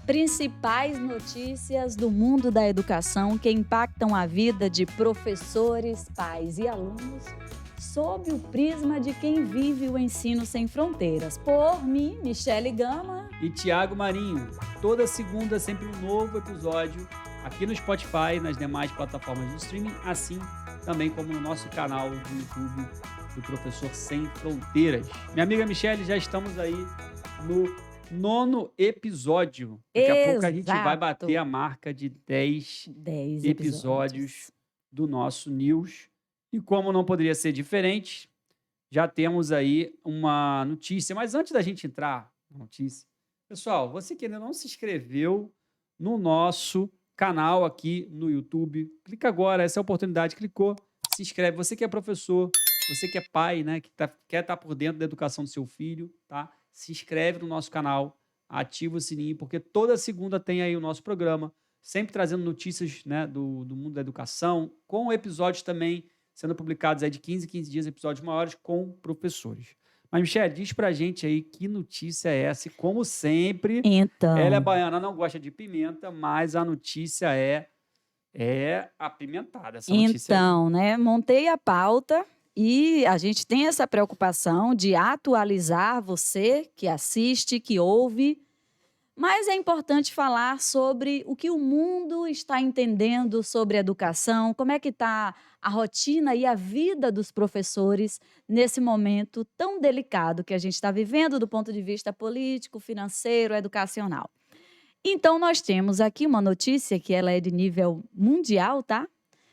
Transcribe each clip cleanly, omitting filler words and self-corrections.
Principais notícias do mundo da educação que impactam a vida de professores, pais e alunos, sob o prisma de quem vive o ensino sem fronteiras. Por mim, Michele Gama. E Tiago Marinho. Toda segunda, sempre um novo episódio aqui no Spotify, nas demais plataformas de streaming, assim também como no nosso canal do YouTube do Professor Sem Fronteiras. Minha amiga Michele, já estamos aí no nono episódio. Daqui a pouco a gente vai bater a marca de 10 10 episódios do nosso News. E como não poderia ser diferente, já temos aí uma notícia. Mas antes da gente entrar na notícia, pessoal, você que ainda não se inscreveu no nosso canal aqui no YouTube, clica agora, essa é a oportunidade, clicou, se inscreve. Você que é professor, você que é pai, né, que quer estar por dentro da educação do seu filho, tá? Se inscreve no nosso canal, ativa o sininho, porque toda segunda tem aí o nosso programa, sempre trazendo notícias, né, do mundo da educação, com episódios também sendo publicados aí de 15 em 15 dias, episódios maiores com professores. Mas, Michele, diz pra gente aí que notícia é essa. E, como sempre, ela é Então, baiana, não gosta de pimenta, mas a notícia é apimentada, essa notícia aí. então, né, montei a pauta e a gente tem essa preocupação de atualizar você que assiste, que ouve, mas é importante falar sobre o que o mundo está entendendo sobre educação, como é que está a rotina e a vida dos professores nesse momento tão delicado que a gente está vivendo do ponto de vista político, financeiro, educacional. Então, nós temos aqui uma notícia que ela é de nível mundial, tá?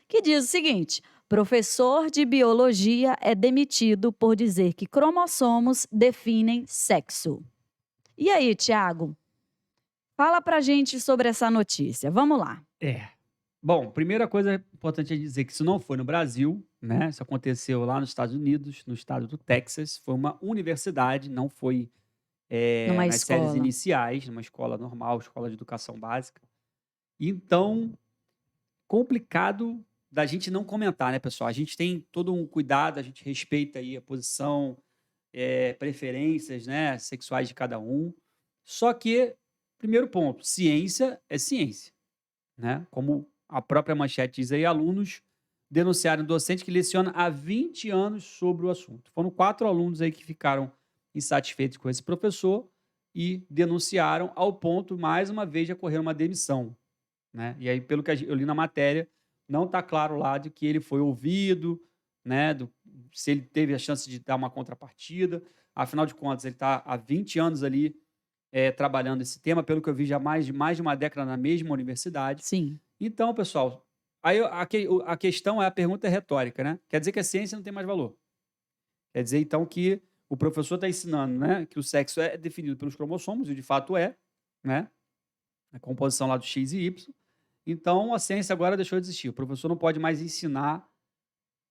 Que diz o seguinte: professor de biologia é demitido por dizer que cromossomos definem sexo. E aí, Tiago? Fala pra gente sobre essa notícia. Vamos lá. Bom, primeira coisa importante é dizer que isso não foi no Brasil, né? Isso aconteceu lá nos Estados Unidos, no estado do Texas. Foi uma universidade, não foi Numa nas séries escola. iniciais, numa escola normal, escola de educação básica. Então, complicado da gente não comentar, né, pessoal? A gente tem todo um cuidado, a gente respeita aí a posição, preferências, né, sexuais de cada um. Só que, primeiro ponto, ciência é ciência, né? Como a própria manchete diz aí, alunos denunciaram um docente que leciona há 20 anos sobre o assunto. Foram 4 alunos aí que ficaram insatisfeitos com esse professor e denunciaram ao ponto, mais uma vez, de ocorrer uma demissão, né? E aí, pelo que eu li na matéria, não está claro lá de que ele foi ouvido, né? Se ele teve a chance de dar uma contrapartida. Afinal de contas, ele está há 20 anos ali trabalhando esse tema, pelo que eu vi, já mais de uma década na mesma universidade. Sim. Então, pessoal, aí a questão a pergunta é retórica, né? Quer dizer que a ciência não tem mais valor? Quer dizer, então, que o professor está ensinando, né, que o sexo é definido pelos cromossomos, e de fato é, né? A composição lá do X e Y. Então, a ciência agora deixou de existir. O professor não pode mais ensinar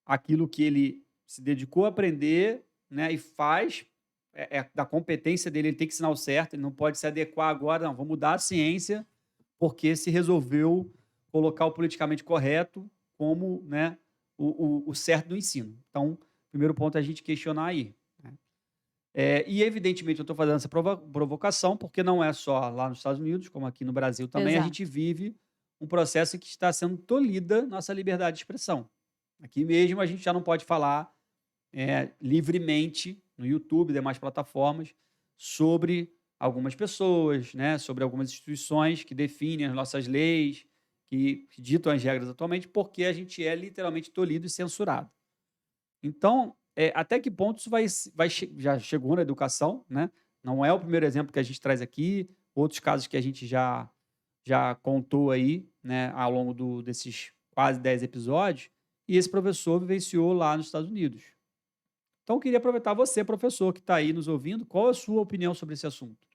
aquilo que ele se dedicou a aprender, né, e faz, da competência dele, ele tem que ensinar o certo, ele não pode se adequar agora, não, vamos mudar a ciência, porque se resolveu colocar o politicamente correto como, né, o certo do ensino. Então, primeiro ponto é a gente questionar aí, né? E evidentemente eu estou fazendo essa provocação, porque não é só lá nos Estados Unidos, como aqui no Brasil também, a gente Exato. vive um processo que está sendo tolhida nossa liberdade de expressão. Aqui mesmo a gente já não pode falar livremente no YouTube e demais plataformas sobre algumas pessoas, né, sobre algumas instituições que definem as nossas leis, que ditam as regras atualmente, porque a gente é literalmente tolhido e censurado. Então, até que ponto isso já chegou na educação, né? Não é o primeiro exemplo que a gente traz aqui, outros casos que a gente já contou aí, né, ao longo desses quase 10 episódios, e esse professor vivenciou lá nos Estados Unidos. Então, eu queria aproveitar você, professor, que está aí nos ouvindo, qual é a sua opinião sobre esse assunto?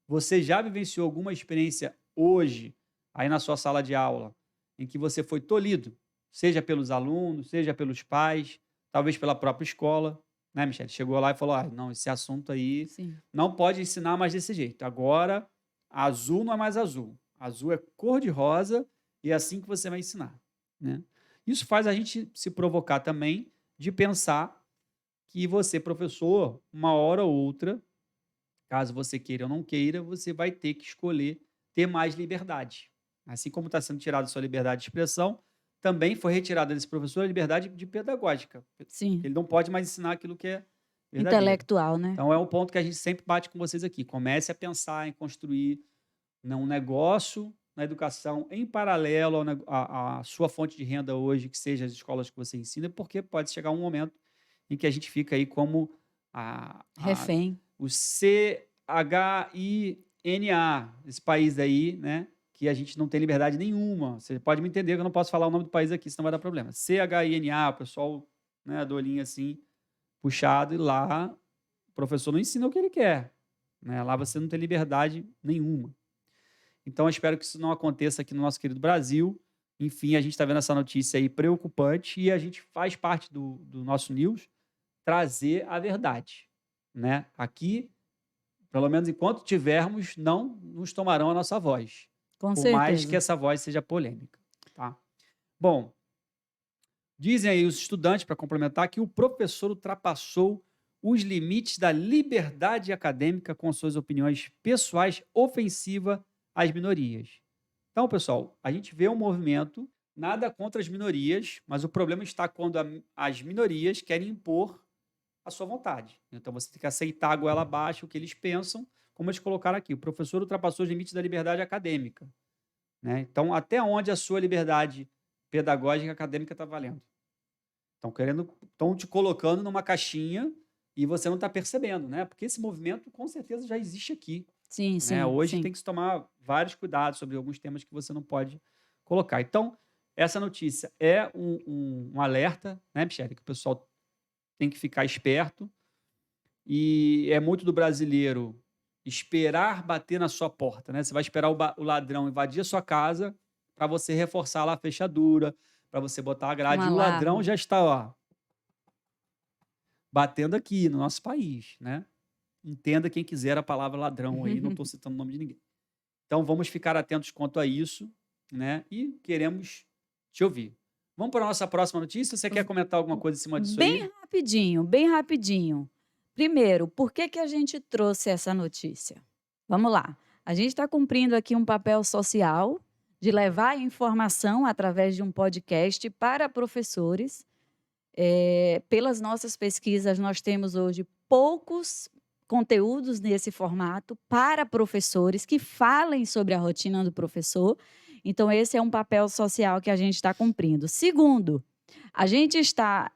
Você já vivenciou alguma experiência hoje, aí na sua sala de aula, em que você foi tolhido, seja pelos alunos, seja pelos pais, talvez pela própria escola, né, Michele? Chegou lá e falou: ah, não, esse assunto aí Sim. não pode ensinar mais desse jeito. Agora, azul não é mais azul. Azul é cor de rosa e é assim que você vai ensinar, né? Isso faz a gente se provocar também de pensar que você, professor, uma hora ou outra, caso você queira ou não queira, você vai ter que escolher ter mais liberdade. Assim como está sendo tirada a sua liberdade de expressão, também foi retirada desse professor a liberdade de pedagógica. Sim. Ele não pode mais ensinar aquilo que é verdadeiro. Intelectual, né? Então, é um ponto que a gente sempre bate com vocês aqui. Comece a pensar em construir um negócio na educação em paralelo à sua fonte de renda hoje, que seja as escolas que você ensina, porque pode chegar um momento em que a gente fica aí como Refém. o CHINA, esse país aí, né? Que a gente não tem liberdade nenhuma. Você pode me entender que eu não posso falar o nome do país aqui, senão vai dar problema. CHINA, o pessoal, né, do olhinho assim, puxado, e lá o professor não ensina o que ele quer. Né? Lá você não tem liberdade nenhuma. Então, eu espero que isso não aconteça aqui no nosso querido Brasil. Enfim, a gente está vendo essa notícia aí preocupante e a gente faz parte do nosso news trazer a verdade. Né? Aqui, pelo menos enquanto tivermos, não nos tomarão a nossa voz. Com por certeza. mais que essa voz seja polêmica. Tá? Bom, dizem aí os estudantes, para complementar, que o professor ultrapassou os limites da liberdade acadêmica com suas opiniões pessoais ofensivas às minorias. Então, pessoal, a gente vê um movimento, nada contra as minorias, mas o problema está quando as minorias querem impor a sua vontade. Então, você tem que aceitar a goela abaixo o que eles pensam, como eles colocaram aqui. O professor ultrapassou os limites da liberdade acadêmica. Né? Então, até onde a sua liberdade pedagógica acadêmica está valendo? Estão te colocando numa caixinha e você não está percebendo, né? Porque esse movimento, com certeza, já existe aqui. Sim, Né? sim. Hoje sim. tem que se tomar vários cuidados sobre alguns temas que você não pode colocar. Então, essa notícia é um alerta, né, Michele, que o pessoal tem que ficar esperto. E é muito do brasileiro esperar bater na sua porta, né? Você vai esperar o ladrão invadir a sua casa para você reforçar lá a fechadura, para você botar a grade. Um E o ladrão alarme. já está, ó, batendo aqui no nosso país, né? Entenda quem quiser a palavra ladrão aí, não estou citando o nome de ninguém. Então, vamos ficar atentos quanto a isso, né? E queremos te ouvir. Vamos para a nossa próxima notícia? Você quer comentar alguma coisa em cima disso aí? Bem rapidinho, bem rapidinho. Primeiro, por que a gente trouxe essa notícia? Vamos lá. A gente está cumprindo aqui um papel social de levar a informação através de um podcast para professores. Pelas nossas pesquisas, nós temos hoje poucos conteúdos nesse formato para professores que falem sobre a rotina do professor. Então, esse é um papel social que a gente está cumprindo. Segundo, a gente está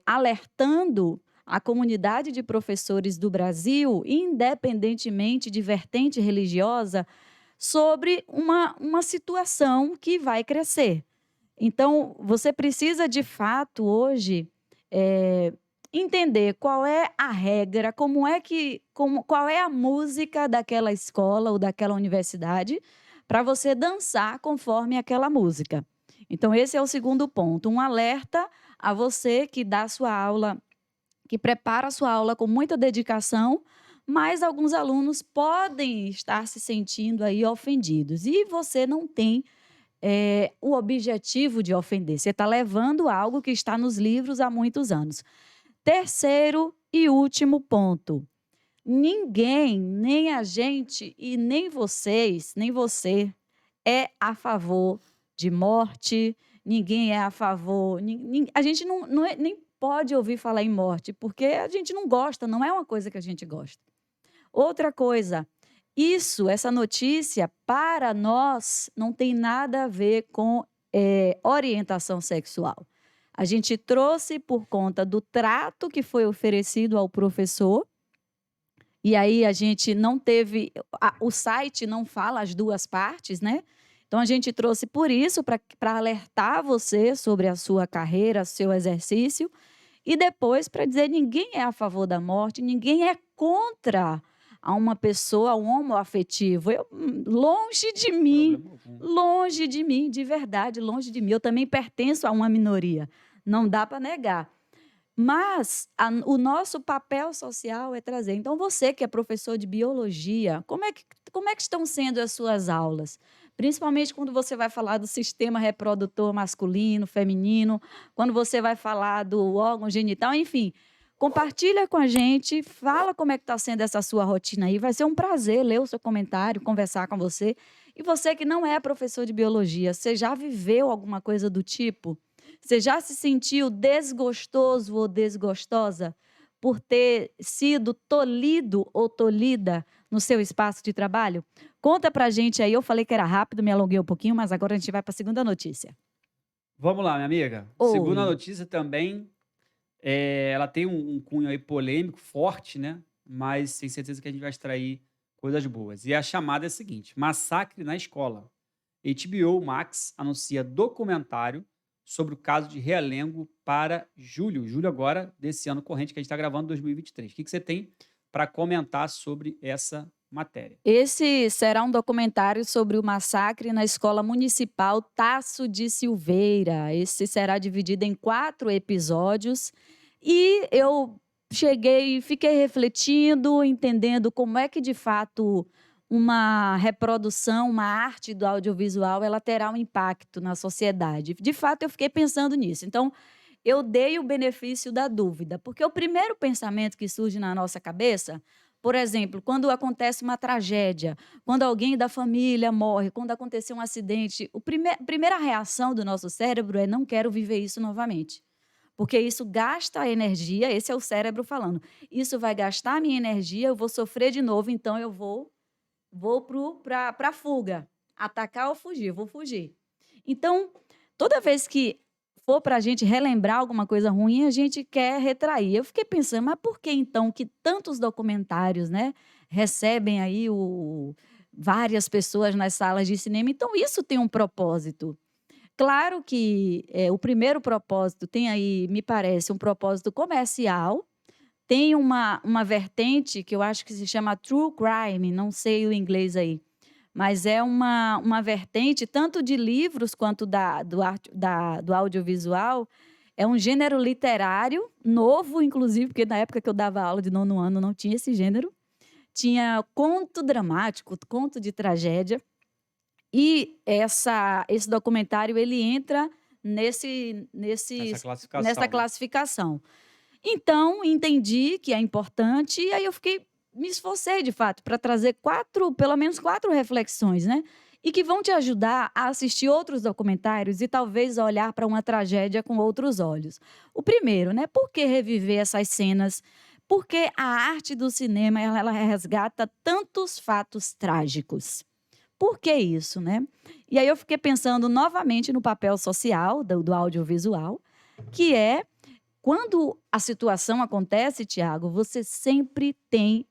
alertando a comunidade de professores do Brasil, independentemente de vertente religiosa, sobre uma situação que vai crescer. Então, você precisa, de fato, hoje, entender qual é a regra, qual é a música daquela escola ou daquela universidade, para você dançar conforme aquela música. Então, esse é o segundo ponto, um alerta a você que dá sua aula, que prepara a sua aula com muita dedicação, mas alguns alunos podem estar se sentindo aí ofendidos. E você não tem o objetivo de ofender. Você está levando algo que está nos livros há muitos anos. Terceiro e último ponto. Ninguém, nem a gente e nem vocês, nem você, é a favor de morte, ninguém é a favor... A gente nem pode ouvir falar em morte, porque a gente não gosta, não é uma coisa que a gente gosta. Outra coisa, essa notícia, para nós, não tem nada a ver com orientação sexual. A gente trouxe por conta do trato que foi oferecido ao professor, e aí a gente não teve... O site não fala as duas partes, né? Então, a gente trouxe por isso, para alertar você sobre a sua carreira, seu exercício, e depois para dizer ninguém é a favor da morte, ninguém é contra a uma pessoa, um homoafetivo. Longe de mim, de verdade, longe de mim. Eu também pertenço a uma minoria, não dá para negar. Mas o nosso papel social é trazer. Então, você que é professor de biologia, como é que estão sendo as suas aulas? Principalmente quando você vai falar do sistema reprodutor masculino, feminino, quando você vai falar do órgão genital, enfim. Compartilha com a gente, fala como é que está sendo essa sua rotina aí. Vai ser um prazer ler o seu comentário, conversar com você. E você que não é professor de biologia, você já viveu alguma coisa do tipo? Você já se sentiu desgostoso ou desgostosa por ter sido tolhido ou tolhida no seu espaço de trabalho? Conta pra gente aí. Eu falei que era rápido, me alonguei um pouquinho, mas agora a gente vai para a segunda notícia. Vamos lá, minha amiga. Segunda Oi. notícia também, ela tem um cunho aí polêmico, forte, né? Mas tenho certeza que a gente vai extrair coisas boas. E a chamada é a seguinte: massacre na escola. HBO Max anuncia documentário sobre o caso de Realengo para julho agora desse ano corrente que a gente está gravando, 2023. O que você tem para comentar sobre essa matéria? Esse será um documentário sobre o massacre na Escola Municipal Tasso de Silveira. Esse será dividido em 4 episódios e eu fiquei refletindo, entendendo como é que de fato uma reprodução, uma arte do audiovisual, ela terá um impacto na sociedade. De fato, eu fiquei pensando nisso. Então, eu dei o benefício da dúvida, porque o primeiro pensamento que surge na nossa cabeça, por exemplo, quando acontece uma tragédia, quando alguém da família morre, quando aconteceu um acidente, a primeira reação do nosso cérebro é: não quero viver isso novamente. Porque isso gasta energia, esse é o cérebro falando. Isso vai gastar minha energia, eu vou sofrer de novo, então eu vou para a fuga, atacar ou fugir, vou fugir. Então, toda vez que for para a gente relembrar alguma coisa ruim, a gente quer retrair. Eu fiquei pensando, mas por que então que tantos documentários, né, recebem aí várias pessoas nas salas de cinema? Então, isso tem um propósito. Claro que o primeiro propósito tem aí, me parece, um propósito comercial. Tem uma vertente que eu acho que se chama true crime, não sei o inglês aí, mas é uma vertente tanto de livros quanto do audiovisual. É um gênero literário novo, inclusive, porque na época que eu dava aula de 9º ano não tinha esse gênero. Tinha conto dramático, conto de tragédia, e esse documentário ele entra Essa nessa classificação, né? classificação. Então, entendi que é importante, e aí me esforcei de fato para trazer pelo menos 4 reflexões, né? E que vão te ajudar a assistir outros documentários e talvez olhar para uma tragédia com outros olhos. O primeiro, né? Por que reviver essas cenas? Porque a arte do cinema ela resgata tantos fatos trágicos. Por que isso, né? E aí eu fiquei pensando novamente no papel social do audiovisual, que é quando a situação acontece, Tiago, você sempre tem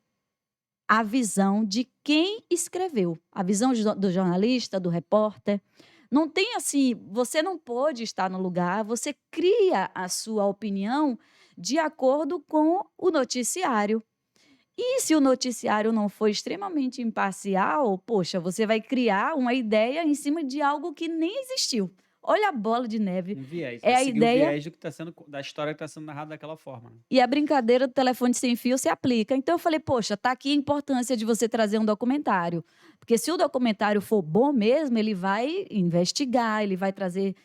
a visão de quem escreveu, a visão do jornalista, do repórter. Não tem assim, você não pode estar no lugar, você cria a sua opinião de acordo com o noticiário. E se o noticiário não for extremamente imparcial, poxa, você vai criar uma ideia em cima de algo que nem existiu. Olha a bola de neve. Um viés. É Vai a seguir o ideia. viés da história que está sendo narrada daquela forma, né? E a brincadeira do telefone sem fio se aplica. Então eu falei, poxa, tá aqui a importância de você trazer um documentário. Porque se o documentário for bom mesmo, ele vai investigar, ele vai trazer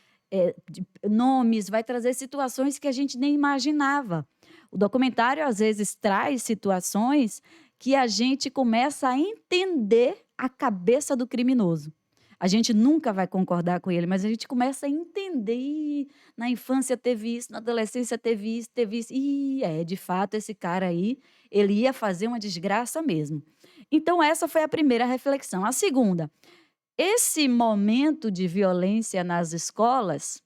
nomes, vai trazer situações que a gente nem imaginava. O documentário, às vezes, traz situações que a gente começa a entender a cabeça do criminoso. A gente nunca vai concordar com ele, mas a gente começa a entender. "Ih, na infância teve isso, na adolescência teve isso, teve isso. E de fato, esse cara aí, ele ia fazer uma desgraça mesmo." Então, essa foi a primeira reflexão. A segunda, esse momento de violência nas escolas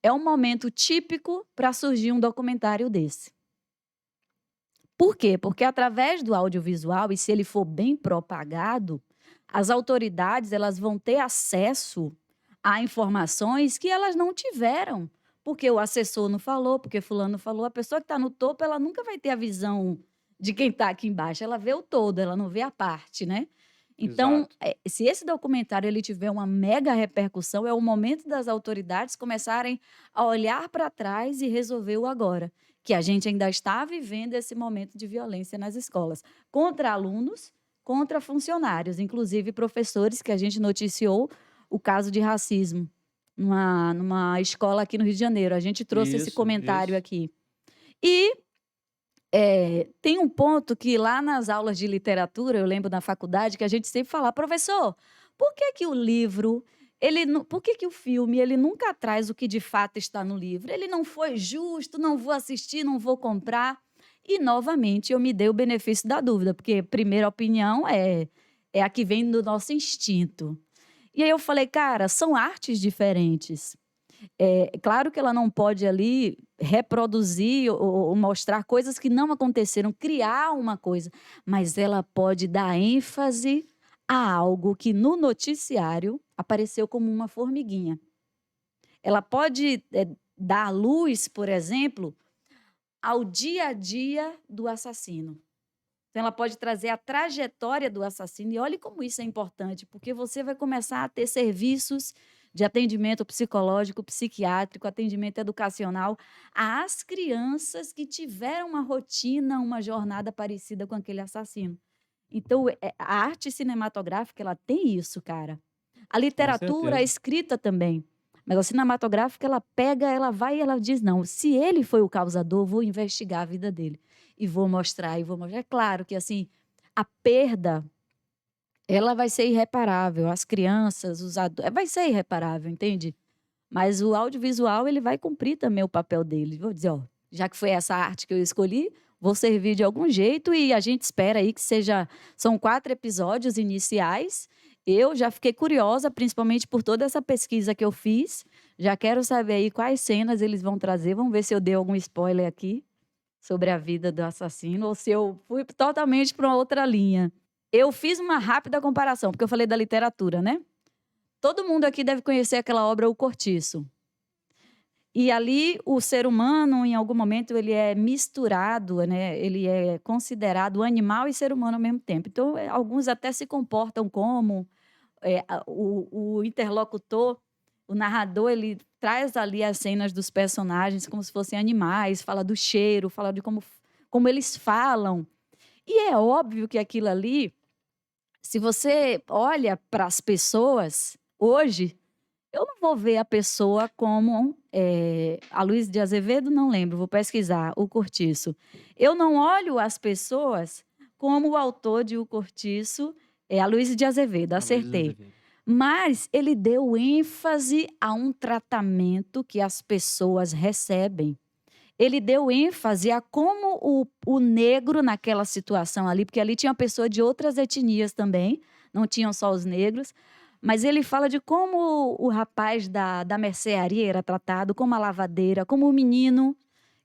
é um momento típico para surgir um documentário desse. Por quê? Porque através do audiovisual, e se ele for bem propagado, as autoridades elas vão ter acesso a informações que elas não tiveram, porque o assessor não falou, porque fulano falou. A pessoa que está no topo, ela nunca vai ter a visão de quem está aqui embaixo, ela vê o todo, ela não vê a parte, né? Então, Exato. se esse documentário ele tiver uma mega repercussão, é o momento das autoridades começarem a olhar para trás e resolver o agora, que a gente ainda está vivendo esse momento de violência nas escolas, contra alunos, contra funcionários, inclusive professores, que a gente noticiou o caso de racismo numa escola aqui no Rio de Janeiro. A gente trouxe esse Isso, comentário isso. aqui. E Tem um ponto que lá nas aulas de literatura, eu lembro na faculdade, que a gente sempre fala: "Professor, por que que o livro, por que que o filme, ele nunca traz o que de fato está no livro? Ele não foi justo, não vou assistir, não vou comprar". E novamente eu me dei o benefício da dúvida, porque primeira opinião é a que vem do nosso instinto. E aí eu falei: "Cara, são artes diferentes". É claro que ela não pode ali reproduzir ou mostrar coisas que não aconteceram, criar uma coisa, mas ela pode dar ênfase a algo que no noticiário apareceu como uma formiguinha. Ela pode, dar luz, por exemplo, ao dia a dia do assassino. Então ela pode trazer a trajetória do assassino, e olhe como isso é importante, porque você vai começar a ter serviços de atendimento psicológico, psiquiátrico, atendimento educacional às crianças que tiveram uma rotina, uma jornada parecida com aquele assassino. Então, a arte cinematográfica, ela tem isso, cara. A Com literatura, a certeza. escrita também, mas a cinematográfica, ela pega, ela vai e ela diz: "Não, se ele foi o causador, vou investigar a vida dele e vou mostrar, e vou mostrar". É claro que, assim, a perda, ela vai ser irreparável, as crianças, os adu vai ser irreparável, entende? Mas o audiovisual, ele vai cumprir também o papel dele. Vou dizer: "Ó, já que foi essa arte que eu escolhi, vou servir de algum jeito", e a gente espera aí que seja, são 4 episódios iniciais. Eu já fiquei curiosa, principalmente por toda essa pesquisa que eu fiz. Já quero saber aí quais cenas eles vão trazer. Vamos ver se eu dei algum spoiler aqui sobre a vida do assassino ou se eu fui totalmente para uma outra linha. Eu fiz uma rápida comparação, porque eu falei da literatura, né. Todo mundo aqui deve conhecer aquela obra O Cortiço. E ali o ser humano, em algum momento, ele é misturado, né, ele é considerado animal e ser humano ao mesmo tempo. Então, alguns até se comportam como, o interlocutor, o narrador, ele traz ali as cenas dos personagens como se fossem animais, fala do cheiro, fala de como eles falam. E é óbvio que aquilo ali, se você olha para as pessoas hoje, eu não vou ver a pessoa como, a Luiz de Azevedo, não lembro, vou pesquisar, O Cortiço. Eu não olho as pessoas como o autor de O Cortiço, é Aloysio de Azevedo, Aloysio de acertei. Azevedo. Mas ele deu ênfase a um tratamento que as pessoas recebem. Ele deu ênfase a como o negro naquela situação ali, porque ali tinha pessoa de outras etnias também, não tinham só os negros, mas ele fala de como o rapaz da mercearia era tratado, como a lavadeira, como o menino,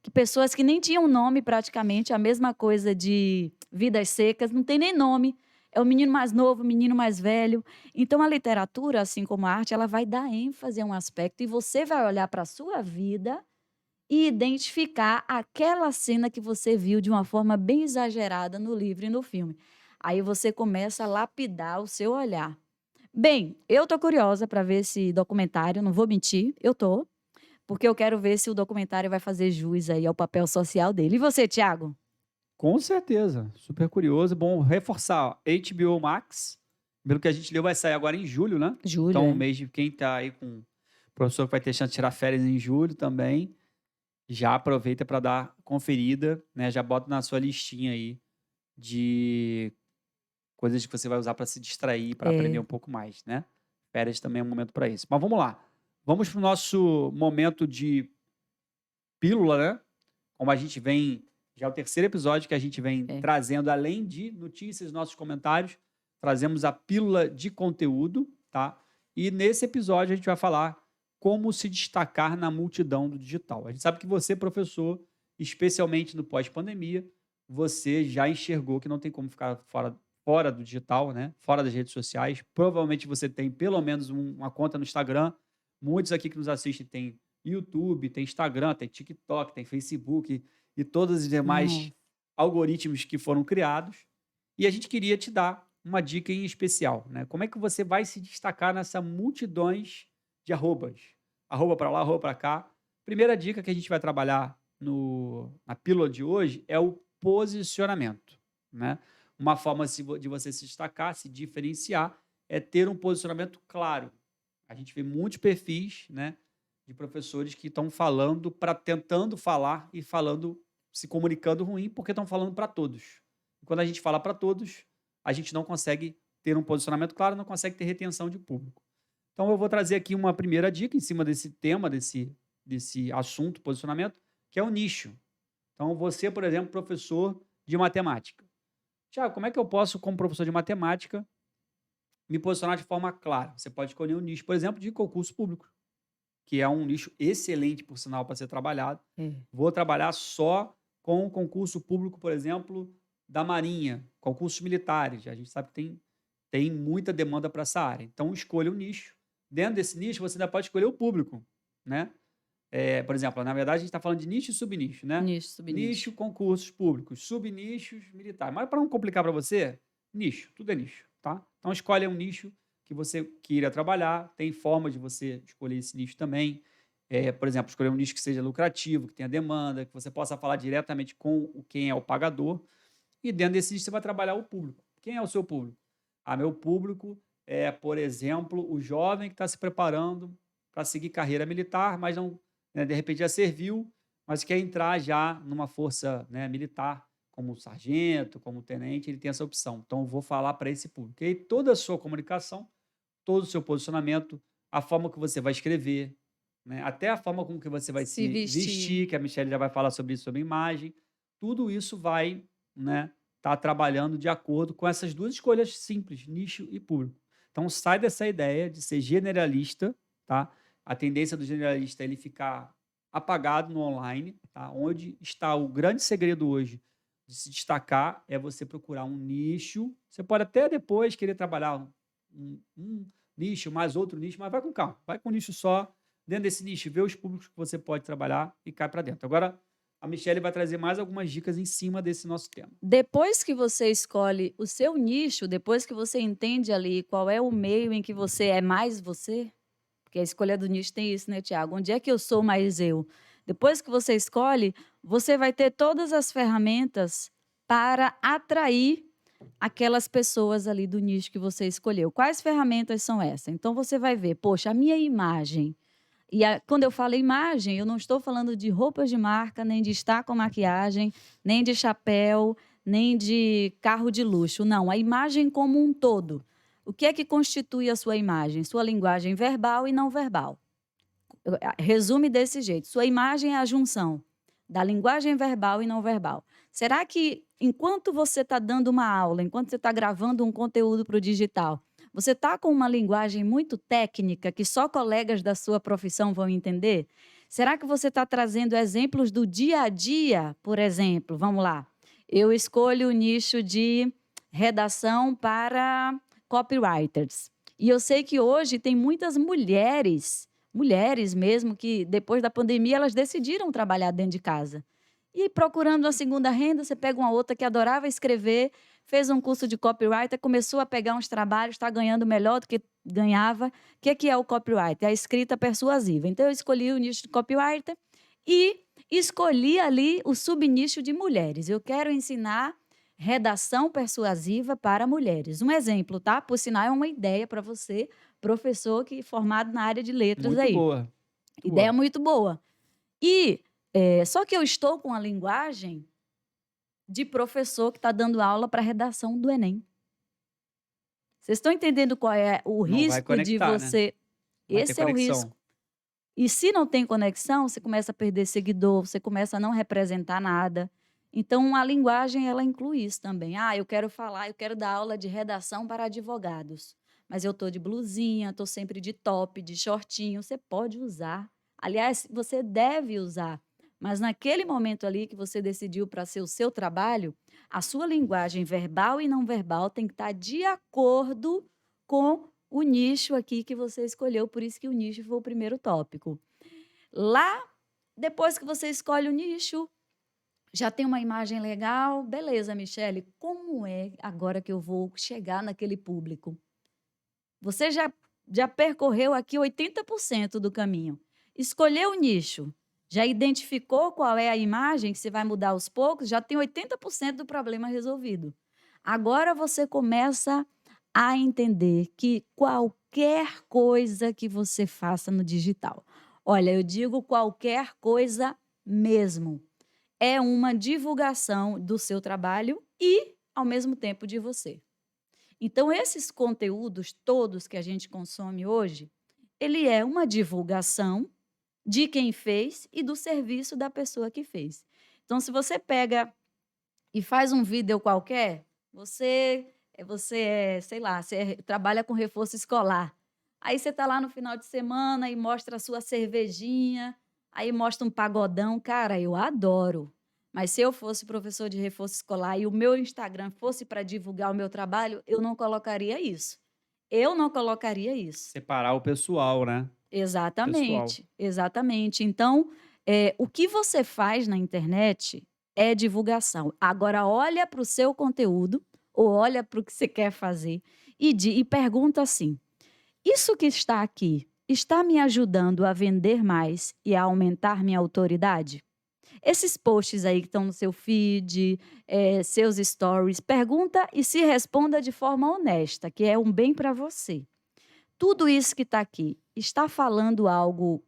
que pessoas que nem tinham nome praticamente, a mesma coisa de Vidas Secas, não tem nem nome, é o menino mais novo, o menino mais velho. Então a literatura, assim como a arte, ela vai dar ênfase a um aspecto e você vai olhar para a sua vida e identificar aquela cena que você viu de uma forma bem exagerada no livro e no filme. Aí você começa a lapidar o seu olhar. Bem, eu tô curiosa para ver esse documentário, não vou mentir, eu tô, porque eu quero ver se o documentário vai fazer jus aí ao papel social dele. E você, Thiago? Com certeza, super curioso. Bom, reforçar, ó, HBO Max, pelo que a gente leu, vai sair agora em julho, né? Júlio, Então, o é. mês de quem tá aí com o professor que vai ter chance de tirar férias em julho também, já aproveita para dar conferida, né? Já bota na sua listinha aí de coisas que você vai usar para se distrair, para aprender É, um pouco mais, né? Férias também é um momento para isso. Mas vamos lá. Vamos para o nosso momento de pílula, né? Como a gente vem, já é o terceiro episódio que a gente vem é. trazendo, além de notícias, nossos comentários, trazemos a pílula de conteúdo, tá? E nesse episódio a gente vai falar como se destacar na multidão do digital. A gente sabe que você, professor, especialmente no pós-pandemia, você já enxergou que não tem como ficar fora do digital, né? Fora das redes sociais. Provavelmente você tem pelo menos uma conta no Instagram. Muitos aqui que nos assistem têm YouTube, tem Instagram, tem TikTok, tem Facebook e todos os demais Nossa. algoritmos que foram criados. E a gente queria te dar uma dica em especial, né? Como é que você vai se destacar nessa multidões de arrobas? Arroba para lá, arroba para cá. Primeira dica que a gente vai trabalhar na pílula de hoje é o posicionamento, né? Uma forma de você se destacar, se diferenciar, é ter um posicionamento claro. A gente vê muitos perfis, né, de professores que estão falando tentando falar e falando se comunicando ruim porque estão falando para todos. E quando a gente fala para todos, a gente não consegue ter um posicionamento claro, não consegue ter retenção de público. Então, eu vou trazer aqui uma primeira dica em cima desse tema, desse assunto, posicionamento, que é o nicho. Então, você, por exemplo, professor de matemática. Tiago, como é que eu posso, como professor de matemática, me posicionar de forma clara? Você pode escolher um nicho, por exemplo, de concurso público, que é um nicho excelente, por sinal, para ser trabalhado. É. Vou trabalhar só com concurso público, por exemplo, da Marinha, concursos militares. A gente sabe que tem muita demanda para essa área. Então, escolha um nicho. Dentro desse nicho, você ainda pode escolher o público, né? Por exemplo, na verdade, a gente está falando de nicho e subnicho, né? Nicho, subnicho. Nicho, concursos públicos, subnichos, militares. Mas para não complicar para você, nicho, tudo é nicho, tá? Então, escolha um nicho que você queira trabalhar. Tem forma de você escolher esse nicho também. Por exemplo, escolher um nicho que seja lucrativo, que tenha demanda, que você possa falar diretamente com quem é o pagador. E dentro desse nicho você vai trabalhar o público. Quem é o seu público? Meu público é, por exemplo, o jovem que está se preparando para seguir carreira militar, mas não, né, de repente já serviu, mas quer entrar já numa força, né, militar, como sargento, como tenente, ele tem essa opção. Então, eu vou falar para esse público. E aí, toda a sua comunicação, todo o seu posicionamento, a forma que você vai escrever, né, até a forma com que você vai Se se vestir. vestir, que a Michelle já vai falar sobre isso, sobre imagem, tudo isso vai, né, tá trabalhando de acordo com essas duas escolhas simples, nicho e público. Então, sai dessa ideia de ser generalista, tá? A tendência do generalista é ele ficar apagado no online, tá? Onde está o grande segredo hoje de se destacar é você procurar um nicho. Você pode até depois querer trabalhar um nicho, mais outro nicho, mas vai com calma, vai com um nicho só. Dentro desse nicho, vê os públicos que você pode trabalhar e cai para dentro. Agora, a Michelle vai trazer mais algumas dicas em cima desse nosso tema. Depois que você escolhe o seu nicho, depois que você entende ali qual é o meio em que você é mais você, porque a escolha do nicho tem isso, né, Tiago? Onde é que eu sou mais eu? Depois que você escolhe, você vai ter todas as ferramentas para atrair aquelas pessoas ali do nicho que você escolheu. Quais ferramentas são essas? Então você vai ver, poxa, a minha imagem. Quando eu falo imagem, eu não estou falando de roupas de marca, nem de estar com maquiagem, nem de chapéu, nem de carro de luxo. Não, a imagem como um todo. O que é que constitui a sua imagem? Sua linguagem verbal e não verbal. Resume desse jeito: sua imagem é a junção da linguagem verbal e não verbal. Será que, enquanto você está dando uma aula, enquanto você está gravando um conteúdo para o digital, você está com uma linguagem muito técnica que só colegas da sua profissão vão entender? Será que você está trazendo exemplos do dia a dia? Por exemplo, vamos lá. Eu escolho o nicho de redação para copywriters. E eu sei que hoje tem muitas mulheres mesmo, que depois da pandemia elas decidiram trabalhar dentro de casa. E procurando uma segunda renda, você pega uma outra que adorava escrever, fez um curso de copywriter, começou a pegar uns trabalhos, está ganhando melhor do que ganhava. O que é o copywriter? É a escrita persuasiva. Então, eu escolhi o nicho de copywriter e escolhi ali o subnicho de mulheres. Eu quero ensinar redação persuasiva para mulheres. Um exemplo, tá? Por sinal, é uma ideia para você, professor que formado na área de letras Muito aí. boa. Muito Ideia boa. muito boa. Só que eu estou com a linguagem de professor que está dando aula para redação do Enem. Vocês estão entendendo qual é o Não vai risco de conectar, né? você... Vai ter Esse é o conexão. risco. E se não tem conexão, você começa a perder seguidor, você começa a não representar nada. Então, a linguagem, ela inclui isso também. Eu quero dar aula de redação para advogados. Mas eu estou de blusinha, estou sempre de top, de shortinho. Você pode usar. Aliás, você deve usar. Mas naquele momento ali que você decidiu para ser o seu trabalho, a sua linguagem verbal e não verbal tem que estar de acordo com o nicho aqui que você escolheu. Por isso que o nicho foi o primeiro tópico. Lá, depois que você escolhe o nicho, já tem uma imagem legal. Beleza, Michele, como é agora que eu vou chegar naquele público? Você já percorreu aqui 80% do caminho. Escolheu o nicho, já identificou qual é a imagem que você vai mudar aos poucos, já tem 80% do problema resolvido. Agora você começa a entender que qualquer coisa que você faça no digital, olha, eu digo qualquer coisa mesmo, é uma divulgação do seu trabalho e, ao mesmo tempo, de você. Então, esses conteúdos todos que a gente consome hoje, ele é uma divulgação de quem fez e do serviço da pessoa que fez. Então, se você pega e faz um vídeo qualquer, sei lá, trabalha com reforço escolar. Aí você está lá no final de semana e mostra a sua cervejinha, aí mostra um pagodão. Cara, eu adoro. Mas se eu fosse professor de reforço escolar e o meu Instagram fosse para divulgar o meu trabalho, eu não colocaria isso. Eu não colocaria isso. Separar o pessoal, né? Pessoal. Exatamente, exatamente. Então, o que você faz na internet é divulgação. Agora, olha para o seu conteúdo ou olha para o que você quer fazer e pergunta assim: isso que está aqui está me ajudando a vender mais e a aumentar minha autoridade? Esses posts aí que estão no seu feed, seus stories, pergunta e se responda de forma honesta, que é um bem para você. Tudo isso que está aqui está falando algo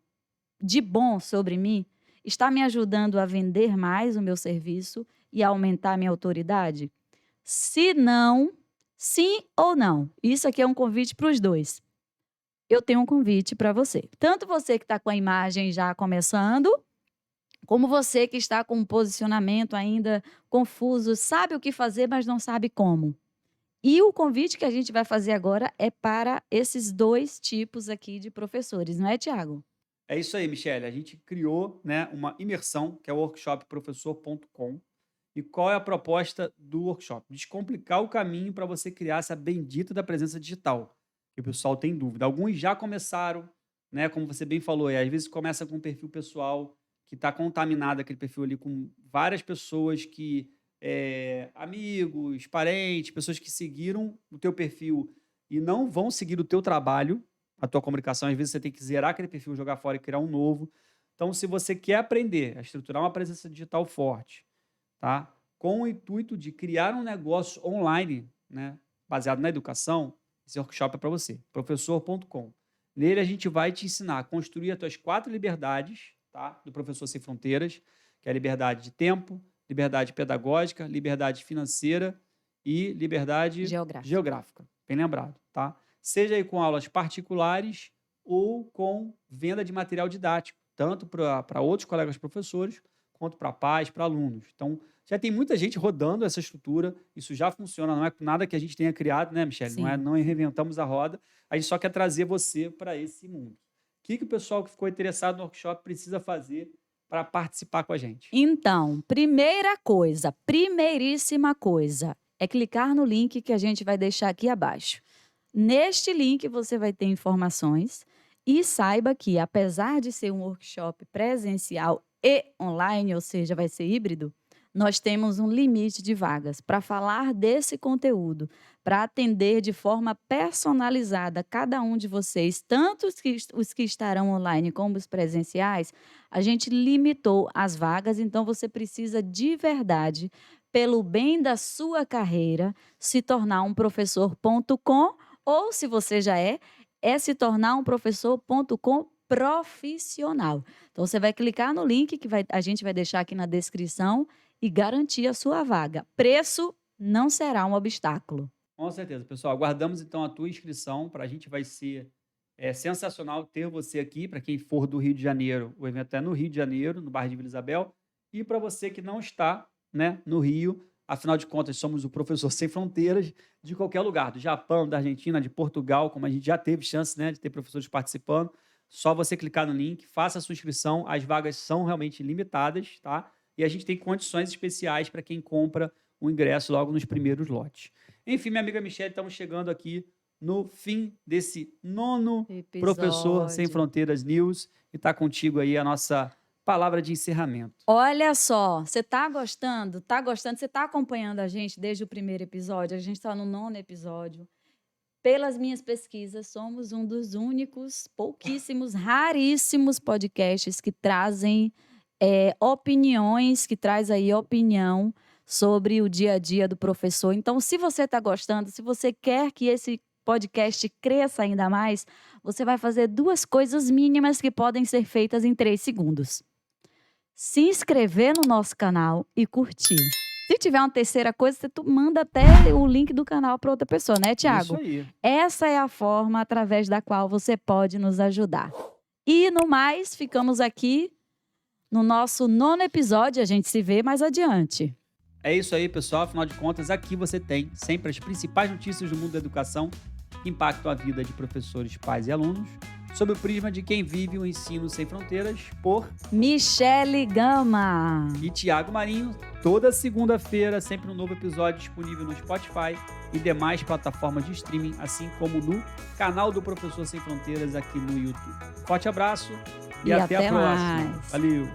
de bom sobre mim? Está me ajudando a vender mais o meu serviço e a aumentar minha autoridade? Se não, sim ou não. Isso aqui é um convite para os dois. Eu tenho um convite para você. Tanto você que está com a imagem já começando, como você que está com um posicionamento ainda confuso, sabe o que fazer, mas não sabe como. E o convite que a gente vai fazer agora é para esses dois tipos aqui de professores, não é, Tiago? É isso aí, Michele. A gente criou, né, uma imersão, que é o workshop professor.com. E qual é a proposta do workshop? Descomplicar o caminho para você criar essa bendita da presença digital, que o pessoal tem dúvida. Alguns já começaram, né, como você bem falou, e às vezes começa com um perfil pessoal que está contaminado, aquele perfil ali com várias pessoas que, amigos, parentes, pessoas que seguiram o teu perfil e não vão seguir o teu trabalho, a tua comunicação. Às vezes você tem que zerar aquele perfil, jogar fora e criar um novo. Então, se você quer aprender a estruturar uma presença digital forte, tá? Com o intuito de criar um negócio online, né, baseado na educação, esse workshop é para você, professor.com. Nele a gente vai te ensinar a construir as tuas 4 liberdades, tá? Do Professor Sem Fronteiras, que é a liberdade de tempo, liberdade pedagógica, liberdade financeira e liberdade geográfica. Bem lembrado, tá? Seja aí com aulas particulares ou com venda de material didático, tanto para outros colegas professores, quanto para pais, para alunos. Então, já tem muita gente rodando essa estrutura, isso já funciona, não é nada que a gente tenha criado, né, Michele? Sim. Não reinventamos a roda, a gente só quer trazer você para esse mundo. O que o pessoal que ficou interessado no workshop precisa fazer para participar com a gente? Então, primeiríssima coisa, é clicar no link que a gente vai deixar aqui abaixo. Neste link você vai ter informações e saiba que, apesar de ser um workshop presencial e online, ou seja, vai ser híbrido, nós temos um limite de vagas para falar desse conteúdo, para atender de forma personalizada cada um de vocês, tanto os que estarão online como os presenciais. A gente limitou as vagas, então você precisa de verdade, pelo bem da sua carreira, se tornar um professor.com, ou se você já é se tornar um professor.com profissional. Então você vai clicar no link que a gente vai deixar aqui na descrição e garantir a sua vaga. Preço não será um obstáculo. Com certeza, pessoal. Aguardamos então a tua inscrição. Para a gente vai ser sensacional ter você aqui. Para quem for do Rio de Janeiro, o evento é no Rio de Janeiro, no bairro de Vila Isabel. E para você que não está, né, no Rio, afinal de contas, somos o Professor Sem Fronteiras, de qualquer lugar, do Japão, da Argentina, de Portugal, como a gente já teve chance, né, de ter professores participando. Só você clicar no link, faça a sua inscrição. As vagas são realmente limitadas, tá? E a gente tem condições especiais para quem compra o ingresso logo nos primeiros lotes. Enfim, minha amiga Michele, estamos chegando aqui no fim desse 9º Professor Sem Fronteiras News e está contigo aí a nossa palavra de encerramento. Olha só, você está gostando? Está gostando? Você está acompanhando a gente desde o primeiro episódio? A gente está no 9º episódio. Pelas minhas pesquisas, somos um dos únicos, pouquíssimos, raríssimos podcasts que trazem opiniões, que traz aí opinião sobre o dia a dia do professor. Então, se você está gostando, se você quer que esse podcast cresça ainda mais, você vai fazer 2 coisas mínimas que podem ser feitas em 3 segundos. se inscrever no nosso canal e curtir. Se tiver uma terceira coisa, tu manda até o link do canal para outra pessoa, né, Tiago? Isso aí. Essa é a forma através da qual você pode nos ajudar. E no mais, ficamos aqui no nosso 9º episódio. A gente se vê mais adiante. É isso aí, pessoal. Afinal de contas, aqui você tem sempre as principais notícias do mundo da educação que impactam a vida de professores, pais e alunos, sob o prisma de quem vive o ensino sem fronteiras, por Michele Gama e Tiago Marinho, toda segunda-feira, sempre um novo episódio disponível no Spotify e demais plataformas de streaming, assim como no canal do Professor Sem Fronteiras aqui no YouTube. Forte abraço e até a próxima. mais. Valeu!